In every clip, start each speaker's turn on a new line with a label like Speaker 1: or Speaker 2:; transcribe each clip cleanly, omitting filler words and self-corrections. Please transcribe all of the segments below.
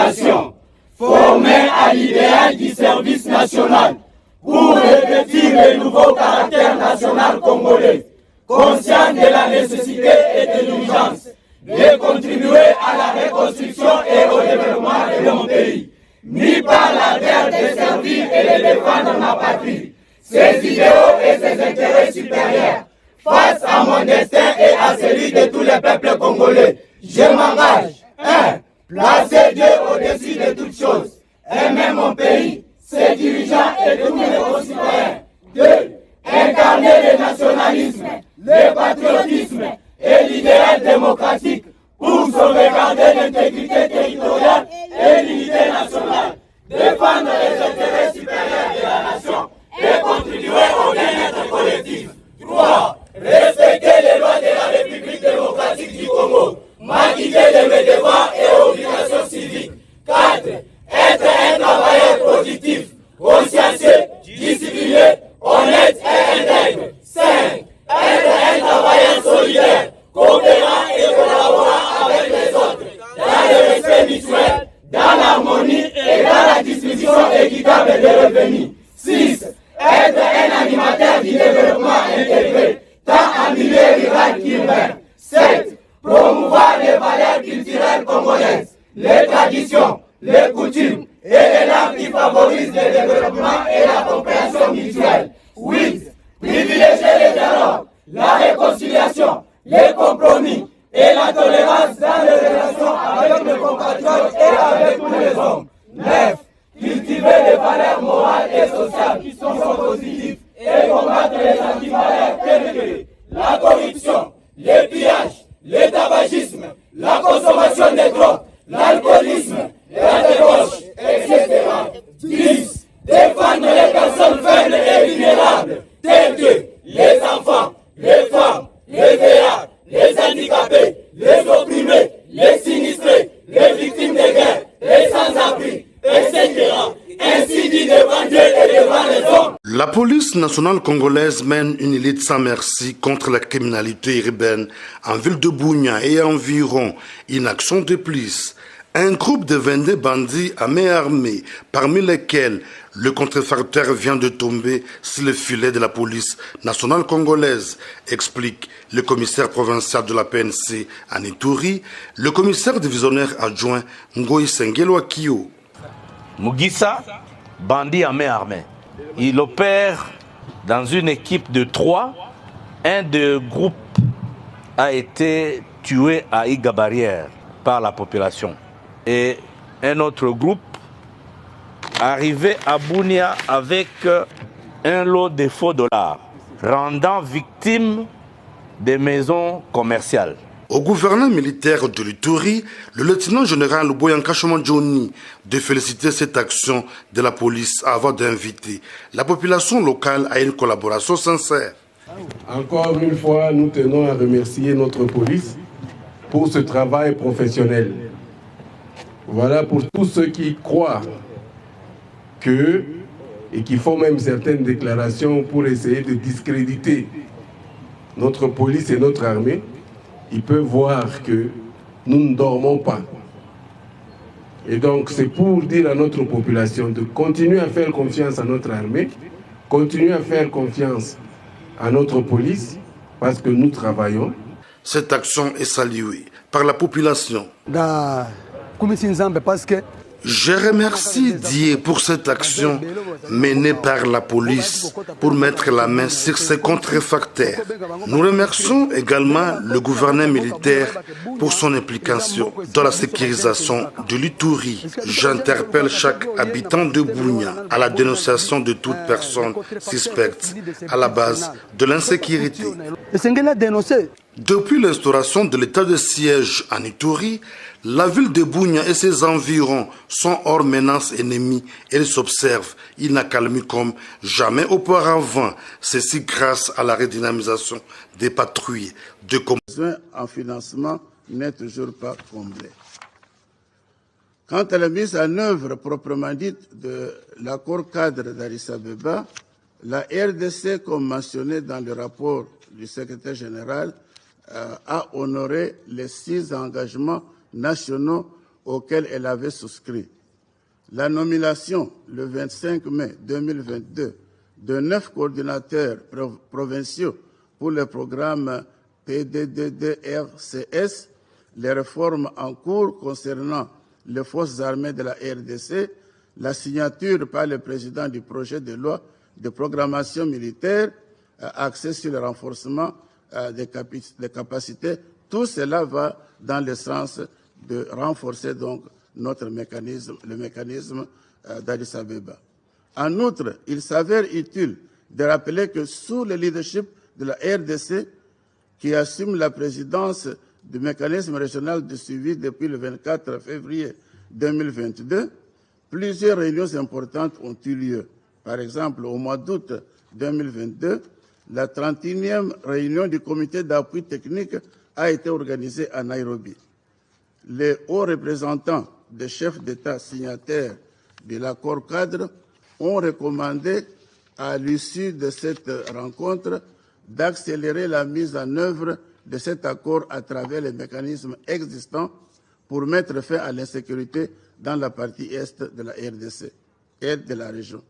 Speaker 1: nation, formés à l'idéal du service national, pour revêtir le nouveau caractère national congolais, conscient de la nécessité et de l'urgence de contribuer à la reconstruction et au développement de mon pays, mis par l'ardeur de servir et de défendre ma patrie, ses idéaux et ses intérêts supérieurs, face à mon destin et à celui de tous les peuples congolais. Je m'engage, 1. Placer Dieu au-dessus de toutes choses, aimer mon pays, ses dirigeants et tous mes concitoyens. 2. Incarner le nationalisme, le patriotisme et l'idéal démocratique pour sauvegarder l'intégrité territoriale et l'unité nationale, défendre les intérêts supérieurs de la nation et contribuer au bien-être collectif. 3. Respecter les lois de la République démocratique du Congo, m'acquitter de mes devoirs et obligations civiques. 4. Être un travailleur productif, consciencieux, discipliné, honnête et intègre. 5. Être un travailleur solidaire, coopérant et collaborant avec les autres, dans le respect mutuel, dans l'harmonie et dans la distribution équitable des revenus. 6. Être un animateur du développement intégré, tant en milieu rural qu'urbain. 7. Promouvoir les valeurs culturelles congolaises, les traditions, les coutumes et les langues qui favorisent le développement et la compréhension mutuelle. 8. Privilégier les dialogues, la réconciliation, les compromis et la tolérance dans les relations avec mes compatriotes et avec tous les hommes. 9. Cultiver les valeurs morales et sociales qui sont positives et combattre les antivaleurs telles que la corruption, les pillages, le tabagisme, la consommation de drogue, l'alcoolisme, la débauche, etc. 10. Défendre les personnes faibles et vulnérables, telles que les enfants, les femmes, les vieillards, les handicapés, les opprimés, les sinistrés, les victimes de guerre, les sans-abri, etc. Ainsi dit devant Dieu et devant les hommes.
Speaker 2: La police nationale congolaise mène une lutte sans merci contre la criminalité urbaine en ville de Bunia et environ. Une action de plus. Un groupe de 22 bandits à main armée, parmi lesquels le contrefacteur vient de tomber sur le filet de la police nationale congolaise, explique le commissaire provincial de la PNC à Ituri, le commissaire divisionnaire adjoint Ngoï Sengelo Akio.
Speaker 3: Mugisa, bandit à main armée. Il opère dans une équipe de 3. Un des groupes a été tué à Iga Barrière par la population. Et un autre groupe arrivé à Bunia avec un lot de faux dollars, rendant victime des maisons commerciales.
Speaker 2: Au gouverneur militaire de l'Ituri, le lieutenant-général Boyanka Johnny de féliciter cette action de la police avant d'inviter la population locale à une collaboration sincère.
Speaker 4: Encore une fois, nous tenons à remercier notre police pour ce travail professionnel. Voilà pour tous ceux qui croient que, et qui font même certaines déclarations pour essayer de discréditer notre police et notre armée, ils peuvent voir que nous ne dormons pas. Et donc c'est pour dire à notre population de continuer à faire confiance à notre armée, continuer à faire confiance à notre police, parce que nous travaillons.
Speaker 2: Cette action est saluée par la population. Je remercie Dieu pour cette action menée par la police pour mettre la main sur ces contrefacteurs. Nous remercions également le gouverneur militaire pour son implication dans la sécurisation de l'Ituri. J'interpelle chaque habitant de Bunia à la dénonciation de toute personne suspecte à la base de l'insécurité. Depuis l'instauration de l'état de siège en Ituri, la ville de Bunia et ses environs sont hors menace ennemie et s'observent une accalmie comme jamais auparavant. Ceci grâce à la redynamisation des patrouilles de combat.
Speaker 5: En financement n'est toujours pas comblé. Quant à la mise en œuvre proprement dite de l'accord cadre d'Addis Abeba, la RDC, comme mentionné dans le rapport du secrétaire général, a honoré les 6 engagements nationaux auquel elle avait souscrit. La nomination, le 25 mai 2022, de 9 coordinateurs provinciaux pour le programme PDDRCS, les réformes en cours concernant les forces armées de la RDC, la signature par le président du projet de loi de programmation militaire axé sur le renforcement des capacités, tout cela va dans le sens de renforcer donc notre mécanisme, le mécanisme d'Addis Abeba. En outre, il s'avère utile de rappeler que sous le leadership de la RDC, qui assume la présidence du mécanisme régional de suivi depuis le 24 février 2022, plusieurs réunions importantes ont eu lieu. Par exemple, au mois d'août 2022, la 31e réunion du comité d'appui technique a été organisée à Nairobi. Les hauts représentants des chefs d'État signataires de l'accord cadre ont recommandé, à l'issue de cette rencontre, d'accélérer la mise en œuvre de cet accord à travers les mécanismes existants pour mettre fin à l'insécurité dans la partie est de la RDC et de la région.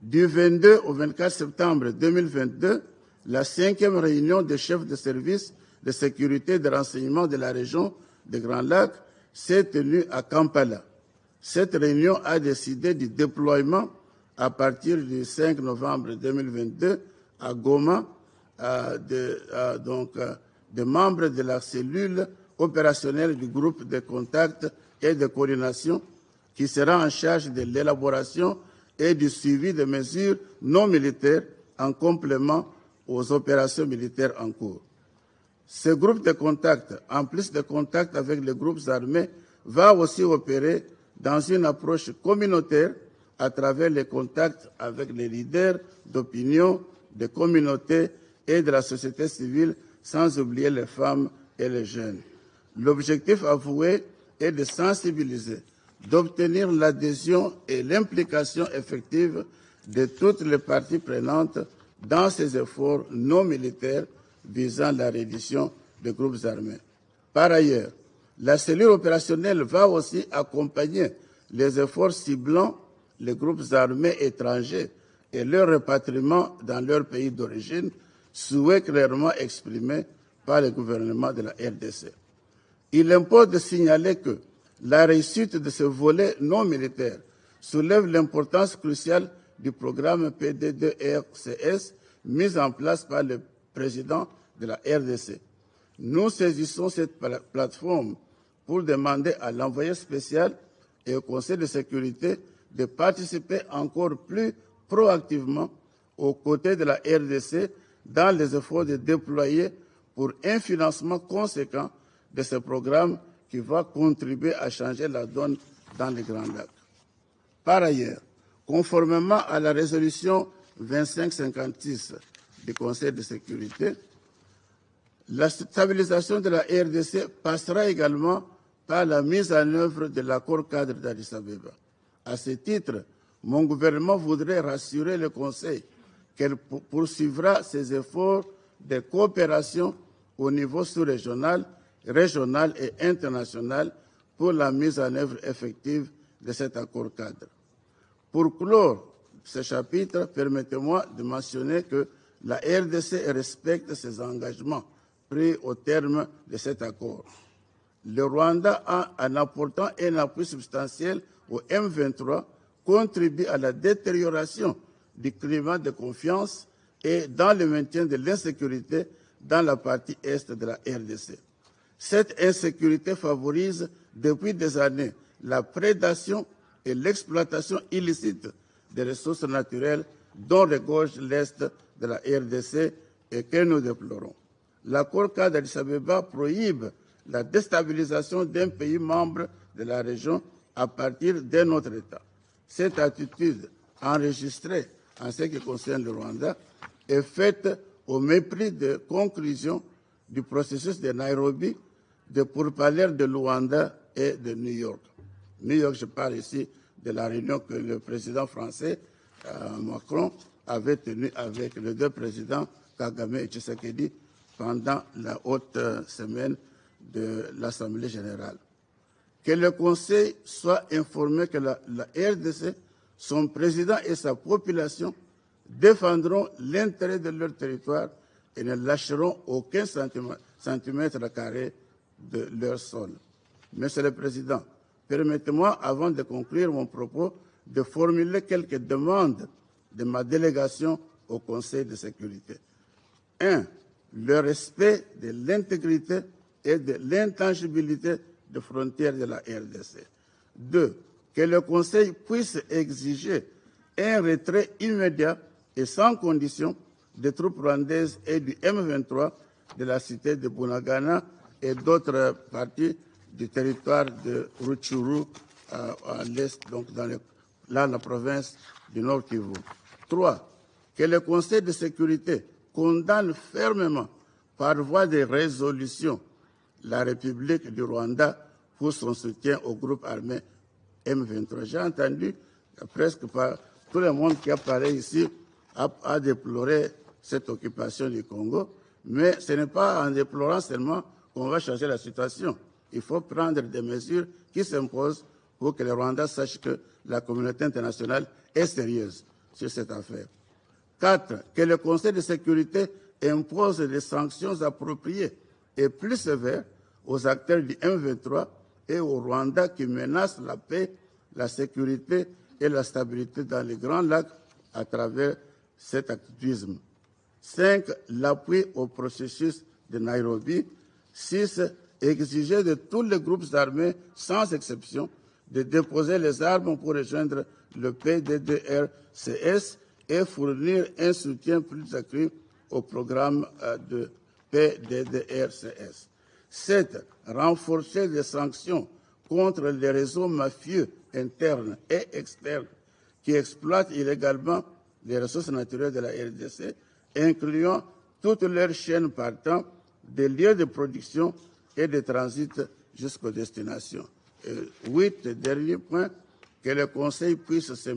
Speaker 5: Du 22 au 24 septembre 2022, la 5e réunion des chefs de service de sécurité et de renseignement de la région des Grands Lacs s'est tenue à Kampala. Cette réunion a décidé du déploiement à partir du 5 novembre 2022 à Goma des membres de la cellule opérationnelle du groupe de contact et de coordination qui sera en charge de l'élaboration et du suivi des mesures non militaires en complément aux opérations militaires en cours. Ce groupe de contact, en plus de contacts avec les groupes armés, va aussi opérer dans une approche communautaire à travers les contacts avec les leaders d'opinion, des communautés et de la société civile, sans oublier les femmes et les jeunes. L'objectif avoué est de sensibiliser, d'obtenir l'adhésion et l'implication effective de toutes les parties prenantes dans ces efforts non militaires visant la reddition des groupes armés. Par ailleurs, la cellule opérationnelle va aussi accompagner les efforts ciblant les groupes armés étrangers et leur rapatriement dans leur pays d'origine, souhait clairement exprimé par le gouvernement de la RDC. Il importe de signaler que la réussite de ce volet non militaire soulève l'importance cruciale du programme PDDRCS mis en place par le président de la RDC. Nous saisissons cette plateforme pour demander à l'envoyé spécial et au Conseil de sécurité de participer encore plus proactivement aux côtés de la RDC dans les efforts de déployer pour un financement conséquent de ce programme qui va contribuer à changer la donne dans les Grands Lacs. Par ailleurs, conformément à la résolution 2556 du Conseil de sécurité, la stabilisation de la RDC passera également par la mise en œuvre de l'accord cadre d'Addis Abeba. À ce titre, mon gouvernement voudrait rassurer le Conseil qu'elle poursuivra ses efforts de coopération au niveau sous-régional, régional et international pour la mise en œuvre effective de cet accord cadre. Pour clore ce chapitre, permettez-moi de mentionner que la RDC respecte ses engagements pris au terme de cet accord. Le Rwanda, en apportant un appui substantiel au M23, contribue à la détérioration du climat de confiance et dans le maintien de l'insécurité dans la partie est de la RDC. Cette insécurité favorise depuis des années la prédation et l'exploitation illicite des ressources naturelles dont regorge l'est de la RDC et que nous déplorons. L'accord cadre d'Addis Abeba prohibe la déstabilisation d'un pays membre de la région à partir d'un autre État. Cette attitude enregistrée en ce qui concerne le Rwanda est faite au mépris des conclusions du processus de Nairobi, de pourparlers de Luanda et de New York. New York, je parle ici de la réunion que le président français Macron avait tenue avec les deux présidents Kagame et Tshisekedi pendant la haute semaine de l'Assemblée générale. que le Conseil soit informé que la RDC, son président et sa population défendront l'intérêt de leur territoire et ne lâcheront aucun centimètre carré de leur sol. Monsieur le Président, permettez-moi, avant de conclure mon propos, de formuler quelques demandes de ma délégation au Conseil de sécurité. 1. Le respect de l'intégrité et de l'intangibilité des frontières de la RDC. 2. Que le Conseil puisse exiger un retrait immédiat et sans condition des troupes rwandaises et du M23 de la cité de Bunagana et d'autres parties du territoire de Rutshuru à l'est, donc dans la province du Nord Kivu. 3. Que le Conseil de sécurité condamne fermement par voie de résolution la République du Rwanda pour son soutien au groupe armé M23. J'ai entendu presque par tout le monde qui a parlé ici a déploré cette occupation du Congo, mais ce n'est pas en déplorant seulement qu'on va changer la situation. Il faut prendre des mesures qui s'imposent pour que le Rwanda sache que la communauté internationale est sérieuse sur cette affaire. 4. Que le Conseil de sécurité impose des sanctions appropriées et plus sévères aux acteurs du M23 et au Rwanda qui menacent la paix, la sécurité et la stabilité dans les Grands Lacs à travers cet activisme. 5. L'appui au processus de Nairobi. 6. Exiger de tous les groupes armés, sans exception, de déposer les armes pour rejoindre le PDDRCS et fournir un soutien plus accru au programme de PDDRCS. 7. Renforcer les sanctions contre les réseaux mafieux internes et externes qui exploitent illégalement les ressources naturelles de la RDC, incluant toutes leurs chaînes partant des lieux de production et de transit jusqu'aux destinations. 8. Dernier point, que le Conseil puisse se